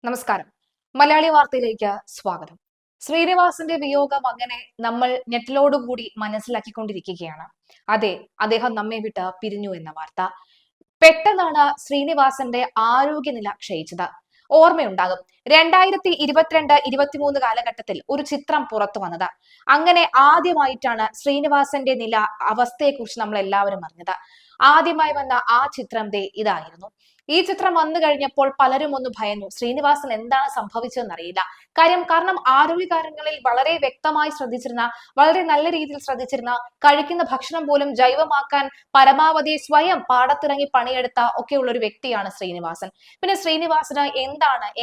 നമസ്കാരം. മലയാളി വാർത്തയിലേക്ക് സ്വാഗതം. ശ്രീനിവാസന്റെ വിയോഗം അങ്ങനെ നമ്മൾ ഞെട്ടലോടുകൂടി മനസ്സിലാക്കിക്കൊണ്ടിരിക്കുകയാണ്. അതെ, അദ്ദേഹം നമ്മെ വിട്ട് പിരിഞ്ഞു എന്ന വാർത്ത. പെട്ടെന്നാണ് ശ്രീനിവാസന്റെ ആരോഗ്യനില ക്ഷയിച്ചത്. ഓർമ്മയുണ്ടാകും, 2022-23 കാലഘട്ടത്തിൽ ഒരു ചിത്രം പുറത്തു വന്നത്. അങ്ങനെ ആദ്യമായിട്ടാണ് ശ്രീനിവാസന്റെ അവസ്ഥയെക്കുറിച്ച് നമ്മൾ എല്ലാവരും അറിഞ്ഞത്. ആദ്യമായി വന്ന ആ ചിത്രം ഇതായിരുന്നു. ഈ ചിത്രം വന്നു കഴിഞ്ഞപ്പോൾ പലരും ഒന്ന് ഭയന്നു. ശ്രീനിവാസൻ എന്താണ് സംഭവിച്ചതെന്ന് അറിയില്ല. കാരണം ആരോഗ്യകാര്യങ്ങളിൽ വളരെ വ്യക്തമായി ശ്രദ്ധിച്ചിരുന്ന, വളരെ നല്ല രീതിയിൽ ശ്രദ്ധിച്ചിരുന്ന, കഴിക്കുന്ന ഭക്ഷണം പോലും ജൈവമാക്കാൻ പരമാവധി സ്വയം പാടത്തിറങ്ങി പണിയെടുത്ത ഒക്കെയുള്ള ഒരു വ്യക്തിയാണ് ശ്രീനിവാസൻ. പിന്നെ ശ്രീനിവാസന്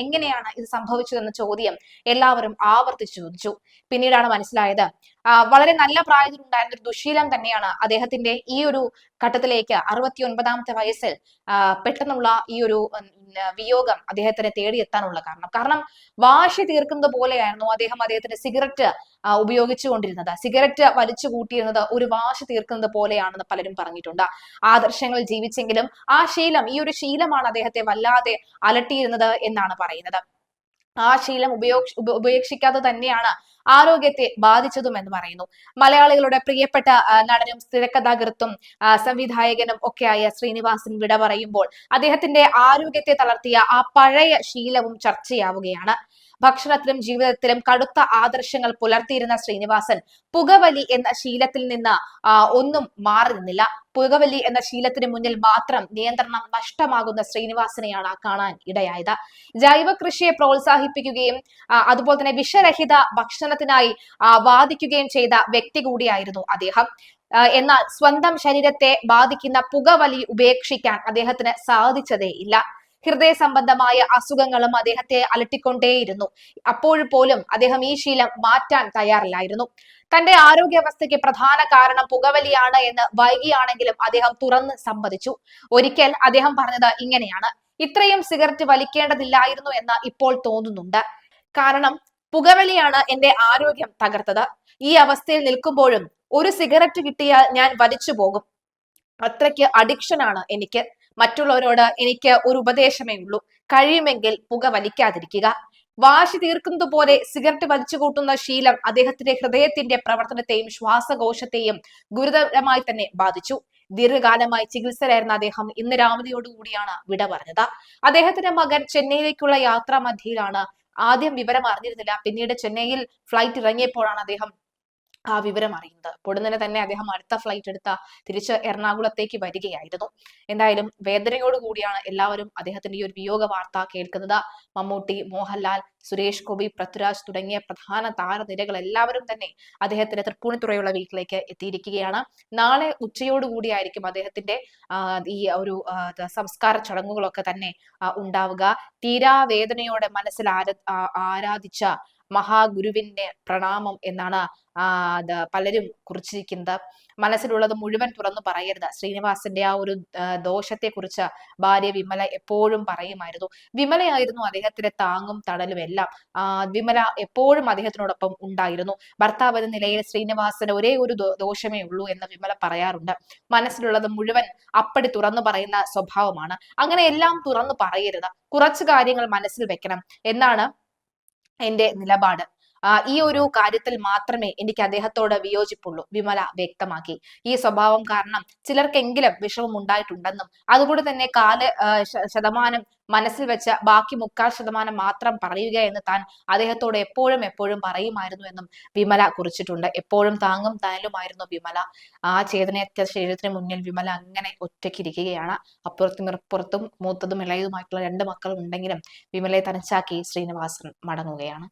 എങ്ങനെയാണ് ഇത് സംഭവിച്ചതെന്ന ചോദ്യം എല്ലാവരും ആവർത്തിച്ചു ചോദിച്ചു. പിന്നീടാണ് മനസ്സിലായത്, വളരെ നല്ല പ്രായത്തിൽ ഉണ്ടായിരുന്ന ഒരു ദുശീലം തന്നെയാണ് അദ്ദേഹത്തിന്റെ ഈ ഒരു ഘട്ടത്തിലേക്ക് 69ാമത്തെ വയസ്സിൽ പെട്ടെന്നുള്ള ഈ ഒരു വിയോഗം അദ്ദേഹത്തിനെ തേടിയെത്താനുള്ള കാരണം വാശി തീർക്കുന്നത് പോലെയായിരുന്നു അദ്ദേഹത്തിന്റെ സിഗരറ്റ് ഉപയോഗിച്ചുകൊണ്ടിരുന്നത്. സിഗരറ്റ് വലിച്ചു കൂട്ടിയിരുന്നത് ഒരു വാശി തീർക്കുന്നത് പോലെയാണെന്ന് പലരും പറഞ്ഞിട്ടുണ്ട്. ആദർശങ്ങൾ ജീവിച്ചെങ്കിലും ഈ ഒരു ശീലമാണ് അദ്ദേഹത്തെ വല്ലാതെ അലട്ടിയിരുന്നത് എന്നാണ് പറയുന്നത്. ആ ശീലം ഉപേക്ഷിക്കാതെ തന്നെയാണ് ആരോഗ്യത്തെ ബാധിച്ചതും എന്ന് പറയുന്നു. മലയാളികളുടെ പ്രിയപ്പെട്ട നടനും തിരക്കഥാകൃത്തും സംവിധായകനും ഒക്കെയായ ശ്രീനിവാസൻ വിട പറയുമ്പോൾ അദ്ദേഹത്തിന്റെ ആരോഗ്യത്തെ തളർത്തിയ ആ പഴയ ശീലവും ചർച്ചയാവുകയാണ്. ഭക്ഷണത്തിലും ജീവിതത്തിലും കടുത്ത ആദർശങ്ങൾ പുലർത്തിയിരുന്ന ശ്രീനിവാസൻ പുകവലി എന്ന ശീലത്തിൽ നിന്ന് ഒന്നും മാറി നിന്നില്ല. പുകവലി എന്ന ശീലത്തിന് മുന്നിൽ മാത്രം നിയന്ത്രണം നഷ്ടമാകുന്ന ശ്രീനിവാസനെയാണ് കാണാൻ ഇടയായത്. ജൈവ കൃഷിയെ പ്രോത്സാഹിപ്പിക്കുകയും അതുപോലെ തന്നെ വിഷരഹിത ഭക്ഷണത്തിനായി വാദിക്കുകയും ചെയ്ത വ്യക്തി കൂടിയായിരുന്നു അദ്ദേഹം. എന്നാൽ സ്വന്തം ശരീരത്തെ ബാധിക്കുന്ന പുകവലി ഉപേക്ഷിക്കാൻ അദ്ദേഹത്തിന് സാധിച്ചതേ ഇല്ല. ഹൃദയ സംബന്ധമായ അസുഖങ്ങളും അദ്ദേഹത്തെ അലട്ടിക്കൊണ്ടേയിരുന്നു. പോലും അദ്ദേഹം ഈ ശീലം മാറ്റാൻ തയ്യാറില്ലായിരുന്നു. തന്റെ ആരോഗ്യാവസ്ഥയ്ക്ക് പ്രധാന കാരണം പുകവലിയാണ് എന്ന് വൈകിയാണെങ്കിലും അദ്ദേഹം തുറന്ന് സമ്മതിച്ചു. ഒരിക്കൽ അദ്ദേഹം പറഞ്ഞത് ഇങ്ങനെയാണ്: ഇത്രയും സിഗരറ്റ് വലിക്കേണ്ടതില്ലായിരുന്നു എന്ന് ഇപ്പോൾ തോന്നുന്നുണ്ട്. കാരണം പുകവലിയാണ് എന്റെ ആരോഗ്യം തകർത്തത്. ഈ അവസ്ഥയിൽ നിൽക്കുമ്പോഴും ഒരു സിഗരറ്റ് കിട്ടിയാൽ ഞാൻ വലിച്ചു പോകും. അത്രയ്ക്ക് അഡിക്ഷൻ ആണ് എനിക്ക്. മറ്റുള്ളവരോട് എനിക്ക് ഒരു ഉപദേശമേ ഉള്ളൂ: കഴിയുമെങ്കിൽ പുക വലിക്കാതിരിക്കുക. വാശി തീർക്കുന്നത് പോലെ സിഗരറ്റ് വലിച്ചു കൂട്ടുന്ന ശീലം അദ്ദേഹത്തിന്റെ ഹൃദയത്തിന്റെ പ്രവർത്തനത്തെയും ശ്വാസകോശത്തെയും ഗുരുതരമായി തന്നെ ബാധിച്ചു. ദീർഘകാലമായി ചികിത്സയിലായിരുന്ന അദ്ദേഹം ഇന്ന് രാവിലെയോടുകൂടിയാണ് വിട പറഞ്ഞത്. അദ്ദേഹത്തിന്റെ മകൻ ചെന്നൈയിലേക്കുള്ള യാത്രാ മധ്യയിലാണ് ആദ്യം വിവരം അറിഞ്ഞിരുന്നില്ല. പിന്നീട് ചെന്നൈയിൽ ഫ്ലൈറ്റ് ഇറങ്ങിയപ്പോഴാണ് അദ്ദേഹം ആ വിവരം അറിയുന്നത്. പൊടുന്നനെ തന്നെ അദ്ദേഹം അടുത്ത ഫ്ലൈറ്റ് എടുത്ത തിരിച്ച് എറണാകുളത്തേക്ക് വരികയായിരുന്നു. എന്തായാലും വേദനയോടുകൂടിയാണ് എല്ലാവരും അദ്ദേഹത്തിന്റെ ഈ ഒരു വിയോഗ വാർത്ത കേൾക്കുന്നത്. മമ്മൂട്ടി, മോഹൻലാൽ, സുരേഷ് ഗോപി, പൃഥ്വിരാജ് തുടങ്ങിയ പ്രധാന താരനിരകൾ എല്ലാവരും തന്നെ അദ്ദേഹത്തിന്റെ തൃപ്പൂണിത്തുറയുള്ള വീട്ടിലേക്ക് എത്തിയിരിക്കുകയാണ്. നാളെ ഉച്ചയോടുകൂടിയായിരിക്കും അദ്ദേഹത്തിന്റെ ഈ ഒരു സംസ്കാര ചടങ്ങുകളൊക്കെ തന്നെ ഉണ്ടാവുക. തീരാവേദനയോടെ മനസ്സിൽ ആരാധിച്ച മഹാഗുരുവിന്റെ പ്രണാമം എന്നാണ് പലരും കുറിച്ചിരിക്കുന്നത്. മനസ്സിലുള്ളത് മുഴുവൻ തുറന്നു പറയരുത്. ശ്രീനിവാസന്റെ ആ ഒരു ദോഷത്തെ കുറിച്ച് ഭാര്യ വിമല എപ്പോഴും പറയുമായിരുന്നു. വിമലയായിരുന്നു അദ്ദേഹത്തിന്റെ താങ്ങും തണലും എല്ലാം. വിമല എപ്പോഴും അദ്ദേഹത്തിനോടൊപ്പം ഉണ്ടായിരുന്നു. ഭർത്താവ് എന്ന നിലയിൽ ശ്രീനിവാസന് ഒരേ ഒരു ദോഷമേ ഉള്ളൂ എന്ന് വിമല പറയാറുണ്ട്. മനസ്സിലുള്ളത് മുഴുവൻ അപ്പടി തുറന്നു പറയുന്ന സ്വഭാവമാണ്. അങ്ങനെ എല്ലാം തുറന്നു പറയരുത്, കുറച്ചു കാര്യങ്ങൾ മനസ്സിൽ വെക്കണം എന്നാണ് എന്റെ നിലപാട്. ഈ ഒരു കാര്യത്തിൽ മാത്രമേ എനിക്ക് അദ്ദേഹത്തോട് വിയോജിപ്പുള്ളൂ, വിമല വ്യക്തമാക്കി. ഈ സ്വഭാവം കാരണം ചിലർക്കെങ്കിലും വിഷമം ഉണ്ടായിട്ടുണ്ടെന്നും അതുകൂടെ തന്നെ ശതമാനം മനസ്സിൽ വെച്ച് ബാക്കി 3/4% മാത്രം പറയുക എന്ന് താൻ അദ്ദേഹത്തോട് എപ്പോഴും പറയുമായിരുന്നു എന്നും വിമല കുറിച്ചിട്ടുണ്ട്. എപ്പോഴും താങ്ങും തണലുമായിരുന്നു വിമല. ആ ചേതനയറ്റ ശരീരത്തിന് മുന്നിൽ വിമല അങ്ങനെ ഒറ്റയ്ക്കിരിക്കുകയാണ്. അപ്പുറത്തും മൂത്തതും ഇളയതുമായിട്ടുള്ള 2 മക്കളും ഉണ്ടെങ്കിലും വിമലയെ തനിച്ചാക്കി ശ്രീനിവാസൻ മടങ്ങുകയാണ്.